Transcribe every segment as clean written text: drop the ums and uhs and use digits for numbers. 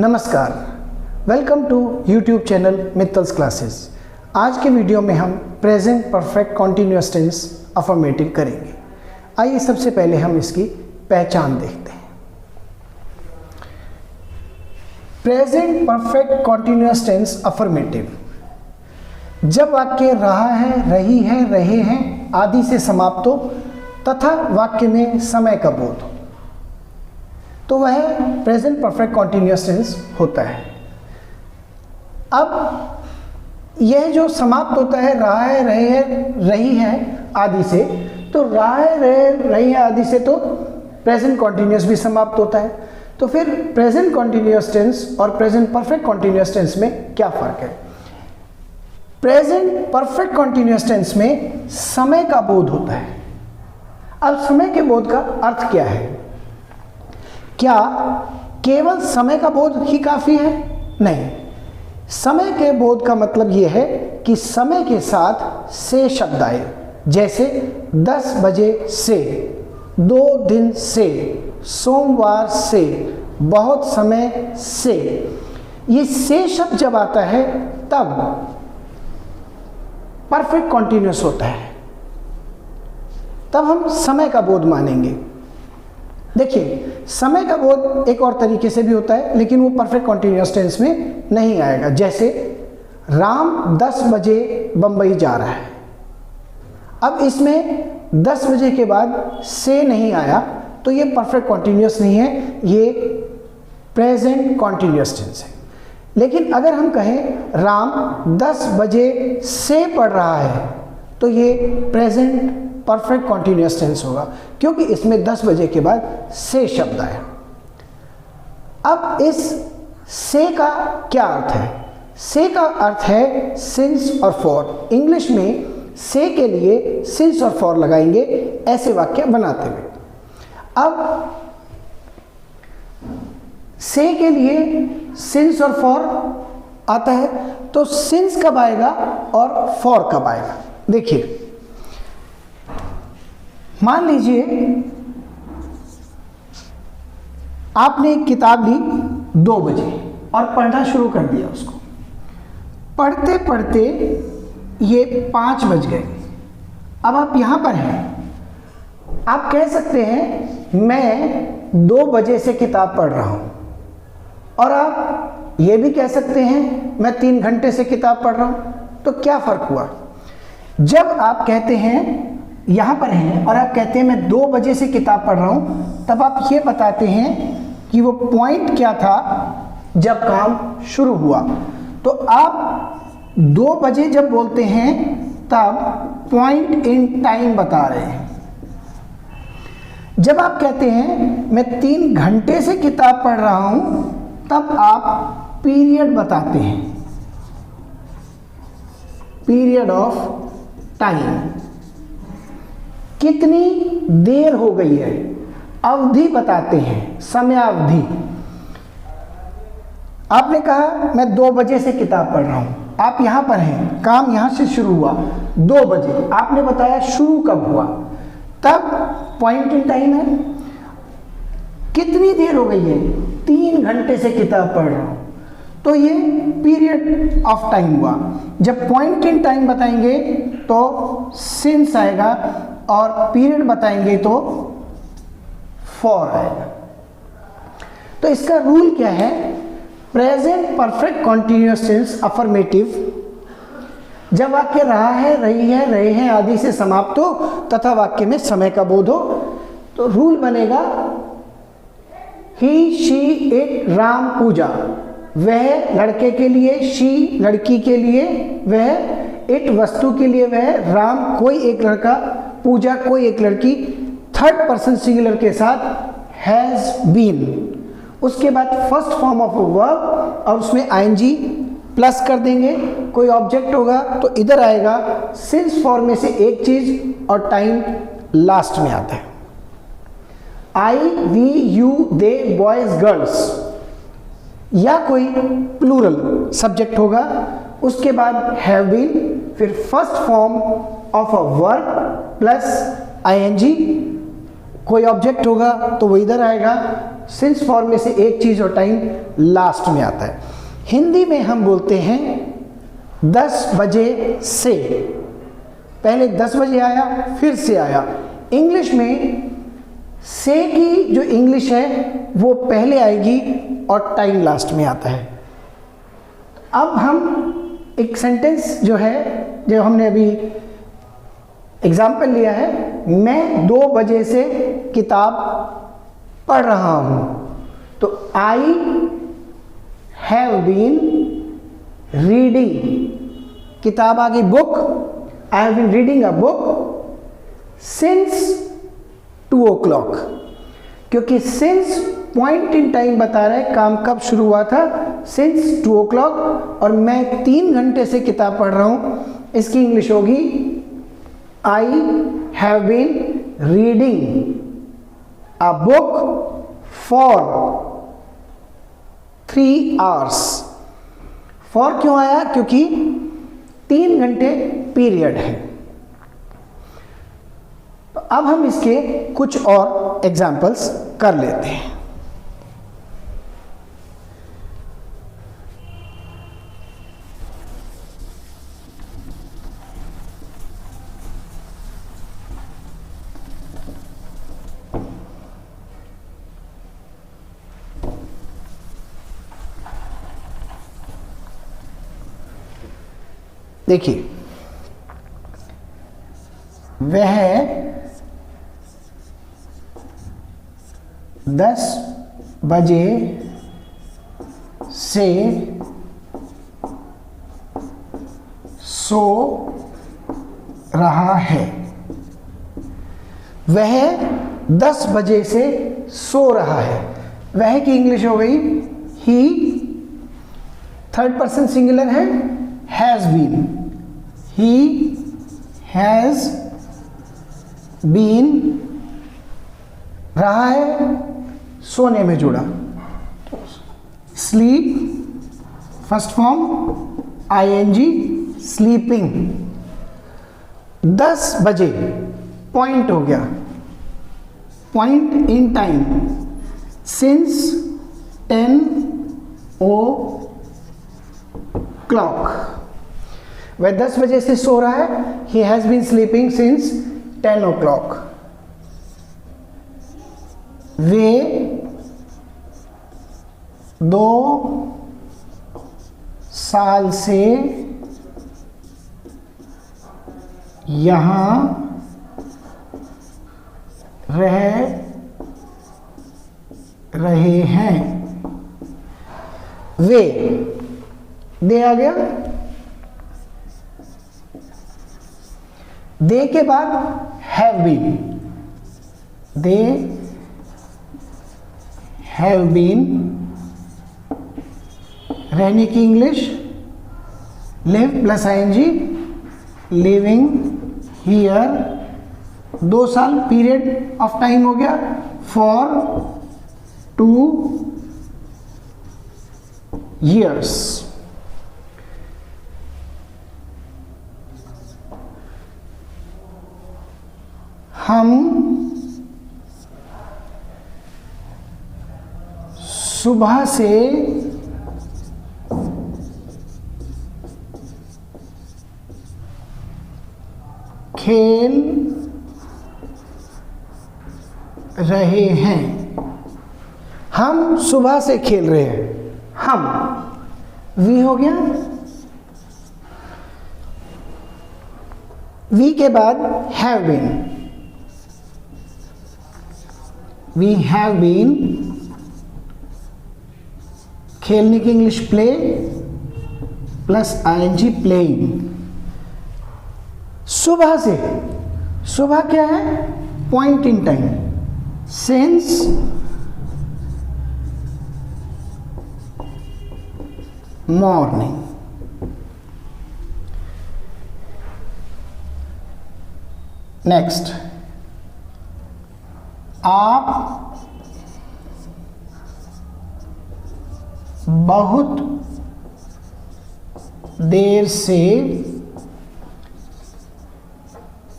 नमस्कार, welcome to YouTube channel Mittal's classes. आज के वीडियो में हम present perfect continuous tense affirmative करेंगे। आइए सबसे पहले हम इसकी पहचान देखते हैं। Present perfect continuous tense affirmative जब वाक्य रहा है, रही है, रहे हैं आदि से समाप्त हो तथा वाक्य में समय का बोध हो तो वह प्रेजेंट परफेक्ट कॉन्टिन्यूअस टेंस होता है। अब यह जो समाप्त होता है रहा है, रहे है, रही है आदि से, तो रहा है, रहे, रही है आदि से तो प्रेजेंट कॉन्टिन्यूअस भी समाप्त होता है। तो फिर प्रेजेंट कॉन्टिन्यूअस टेंस और प्रेजेंट परफेक्ट कॉन्टिन्यूअस टेंस में क्या फ़र्क है? प्रेजेंट परफेक्ट कॉन्टिन्यूअस टेंस में समय का बोध होता है। अब समय के बोध का अर्थ क्या है? क्या केवल समय का बोध ही काफ़ी है? नहीं, समय के बोध का मतलब यह है कि समय के साथ से शब्द आए, जैसे 10 बजे से, 2 दिन से, सोमवार से, बहुत समय से। ये से शब्द जब आता है तब परफेक्ट कॉन्टिन्यूअस होता है, तब हम समय का बोध मानेंगे। देखिए, समय का बोध एक और तरीके से भी होता है, लेकिन वो परफेक्ट कॉन्टिन्यूअस टेंस में नहीं आएगा। जैसे राम 10 बजे बंबई जा रहा है। अब इसमें 10 बजे के बाद से नहीं आया तो ये परफेक्ट कॉन्टिन्यूअस नहीं है, ये प्रेजेंट कॉन्टिन्यूअस टेंस है। लेकिन अगर हम कहें राम 10 बजे से पढ़ रहा है तो ये प्रेजेंट परफेक्ट कॉन्टिन्यूअस टेंस होगा, क्योंकि इसमें 10 बजे के बाद से शब्द आया। अब इस से का क्या अर्थ है? से का अर्थ है सिंस और फॉर। इंग्लिश में से के लिए सिंस और फॉर लगाएंगे ऐसे वाक्य बनाते हुए। अब से के लिए सिंस और फॉर आता है, तो सिंस कब आएगा और फॉर कब आएगा? देखिए, मान लीजिए आपने एक किताब ली 2 बजे और पढ़ना शुरू कर दिया उसको। पढ़ते पढ़ते ये 5 बज गए। अब आप यहाँ पर हैं, आप कह सकते हैं मैं 2 बजे से किताब पढ़ रहा हूँ, और आप ये भी कह सकते हैं मैं 3 घंटे से किताब पढ़ रहा हूँ। तो क्या फ़र्क हुआ? जब आप कहते हैं यहाँ पर हैं और आप कहते हैं मैं 2 बजे से किताब पढ़ रहा हूँ, तब आप ये बताते हैं कि वो पॉइंट क्या था जब काम शुरू हुआ। तो आप 2 बजे जब बोलते हैं तब पॉइंट इन टाइम बता रहे हैं। जब आप कहते हैं मैं 3 घंटे से किताब पढ़ रहा हूँ, तब आप पीरियड बताते हैं, पीरियड ऑफ टाइम। कितनी देर हो गई है, अवधि बताते हैं, समय अवधि। आपने कहा मैं 2 बजे से किताब पढ़ रहा हूं, आप यहां पर हैं, काम यहां से शुरू हुआ 2 बजे, आपने बताया शुरू कब हुआ, तब पॉइंट इन टाइम है। कितनी देर हो गई है? 3 घंटे से किताब पढ़ रहा हूं, तो ये पीरियड ऑफ टाइम हुआ। जब पॉइंट इन टाइम बताएंगे तो सिंस आएगा, और पीरियड बताएंगे तो फॉर आएगा। तो इसका रूल क्या है? Present perfect continuous tense affirmative जब वाक्य रहा है, रही है, रहे हैं आदि से समाप्त हो तथा वाक्य में समय का बोध हो, तो रूल बनेगा ही, शी, इट, राम, पूजा। वह लड़के के लिए, शी लड़की के लिए, वह इट वस्तु के लिए, वह राम कोई एक लड़का, पूजा कोई एक लड़की, थर्ड पर्सन सिंगुलर के साथ हैज बीन। उसके बाद first form of a verb और उसमें आईएनजी प्लस कर देंगे। कोई ऑब्जेक्ट होगा तो इधर आएगा। सिंस फॉर्म में से एक चीज और टाइम लास्ट में आता है। I, we, you, they, boys, girls, या कोई प्लूरल सब्जेक्ट होगा। उसके बाद हैव बीन, फिर first form of a verb plus ING, कोई ऑब्जेक्ट होगा तो वो इधर आएगा। सिंस फॉर्म में से एक चीज़ और टाइम लास्ट में आता है। हिंदी में हम बोलते हैं 10 बजे से, पहले 10 बजे आया फिर से आया। इंग्लिश में से की जो इंग्लिश है वो पहले आएगी और टाइम लास्ट में आता है। अब हम एक सेंटेंस जो है, जो हमने अभी एग्जाम्पल लिया है, मैं 2 बजे से किताब पढ़ रहा हूँ, तो आई हैव बीन रीडिंग, किताब आ गई book, I have been reading a book since 2 o'clock, क्योंकि सिंस पॉइंट इन टाइम बता रहा है काम कब शुरू हुआ था, सिंस 2 o'clock, और मैं 3 घंटे से किताब पढ़ रहा हूँ, इसकी इंग्लिश होगी I have been reading a book for 3 hours। for क्यों आया? क्योंकि 3 घंटे पीरियड है। तो अब हम इसके कुछ और एग्जाम्पल्स कर लेते हैं। देखिए, वह 10 बजे से सो रहा है। वह 10 बजे से सो रहा है। वह की इंग्लिश हो गई ही, थर्ड पर्सन सिंगुलर है, has been, he has been, रहा है सोने में जुड़ा, sleep first form ING, sleeping. 10 बजे पॉइंट हो गया, point in time, since 10 o'clock। वह 10 बजे से सो रहा है, he has been sleeping since 10 o'clock। वे 2 साल से यहाँ रह रहे हैं। वे, दे आ गया, दे के बाद have been, they have been, रहने की English live plus ING, living here. 2 साल पीरियड ऑफ टाइम हो गया, फॉर 2 years। हम सुबह से खेल रहे हैं। हम सुबह से खेल रहे हैं, हम, वी हो गया, वी के बाद have been, we have been, खेलने की English play plus ING, playing. सुबह से, सुबह क्या है? Point in time, since morning. Next, आप बहुत देर से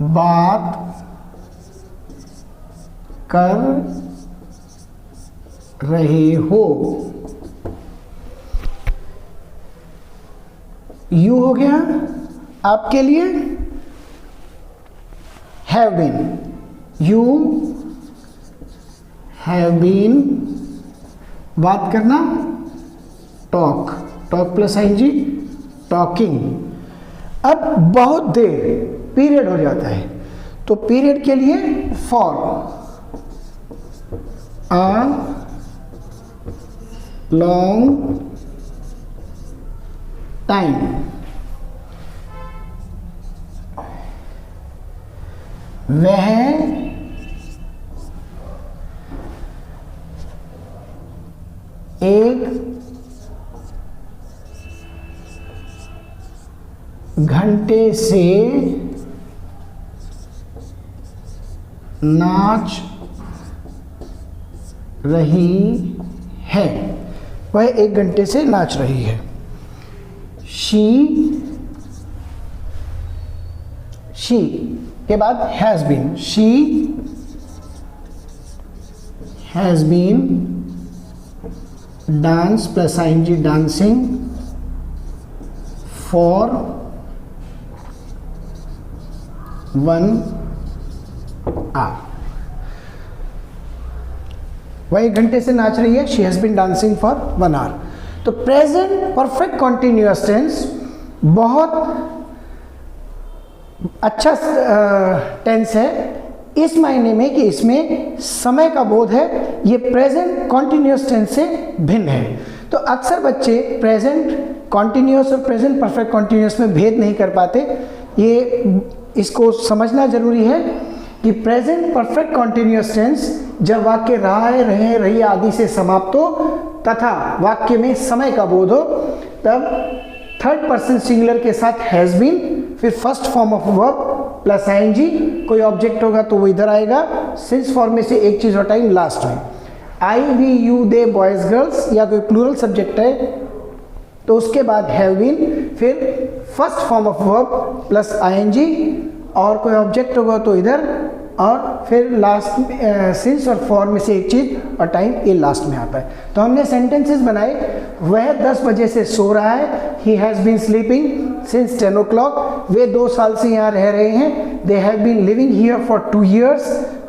बात कर रहे हो। यू हो गया आपके लिए have been, you have been, बात करना talk, talk plus ING talking. अब बहुत देर पीरियड हो जाता है तो पीरियड के लिए फॉर अ लॉन्ग टाइम, वह एक घंटे से नाच रही है, वह एक घंटे से नाच रही है। शी के बाद has been, she has been dance plus ING dancing for 1 hour, वह एक घंटे से नाच रही है। She has been dancing for 1 hour. तो प्रेजेंट परफेक्ट कॉन्टिन्यूअस टेंस बहुत अच्छा टेंस है इस मायने में कि इसमें समय का बोध है, ये प्रेजेंट कॉन्टिन्यूअस टेंस से भिन्न है। तो अक्सर बच्चे प्रेजेंट कॉन्टिन्यूअस और प्रेजेंट परफेक्ट कॉन्टिन्यूअस में भेद नहीं कर पाते। ये इसको समझना जरूरी है कि प्रेजेंट परफेक्ट कॉन्टिन्यूअस टेंस जब वाक्य रहा है, रहे, रही आदि से समाप्त हो तथा वाक्य में समय का बोध हो, तब थर्ड पर्सन सिंगुलर के साथ हैज़ बीन, फिर first form of verb plus ING, कोई ऑब्जेक्ट होगा तो वो इधर आएगा, सिंस फॉर्म में से एक चीज हटाएंगे लास्ट में। I, we, you, they, boys, girls या कोई प्लूरल सब्जेक्ट है तो उसके बाद हैव बीन, फिर first form of verb plus ING और कोई ऑब्जेक्ट होगा तो इधर, और फिर लास्ट सिंस और फॉर्म में से एक चीज और टाइम, ये लास्ट में आता है। तो हमने सेंटेंसेस बनाए, वह 10 बजे से सो रहा है, he has been sleeping since 10 o'clock, वे 2 साल से यहाँ रह रहे हैं, they have been living here for 2 years,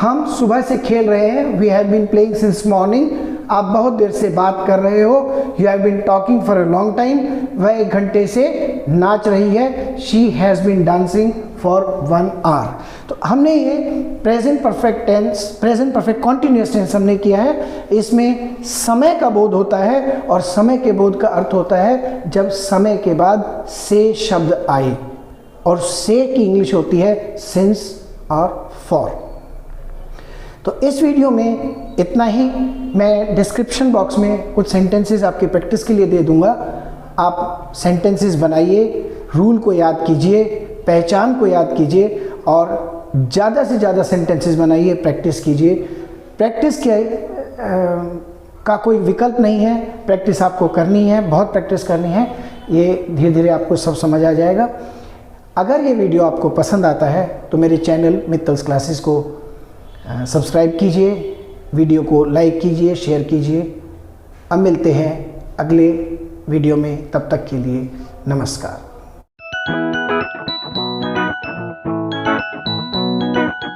हम सुबह से खेल रहे हैं, we have been playing since morning, आप बहुत देर से बात कर रहे हो, you have been talking for a long time, वह 1 घंटे से नाच रही है, she has been dancing for 1 hour। तो हमने ये present perfect tense, present perfect continuous tense हमने किया है। इसमें समय का बोध होता है और समय के बोध का अर्थ होता है जब समय के बाद से शब्द आए, और से की इंग्लिश होती है सिंस और फॉर। तो इस वीडियो में इतना ही। मैं डिस्क्रिप्शन बॉक्स में कुछ सेंटेंसेस आपकी प्रैक्टिस के लिए दे दूंगा, आप सेंटेंसेस बनाइए, रूल को याद कीजिए, पहचान को याद कीजिए और ज़्यादा से ज़्यादा सेंटेंसेस बनाइए, प्रैक्टिस कीजिए। प्रैक्टिस का कोई विकल्प नहीं है, प्रैक्टिस आपको करनी है, बहुत प्रैक्टिस करनी है, ये धीरे धीरे आपको सब समझ आ जाएगा। अगर ये वीडियो आपको पसंद आता है तो मेरे चैनल मित्तल्स क्लासेस को सब्सक्राइब कीजिए, वीडियो को लाइक कीजिए, शेयर कीजिए। अब मिलते हैं अगले वीडियो में, तब तक के लिए नमस्कार।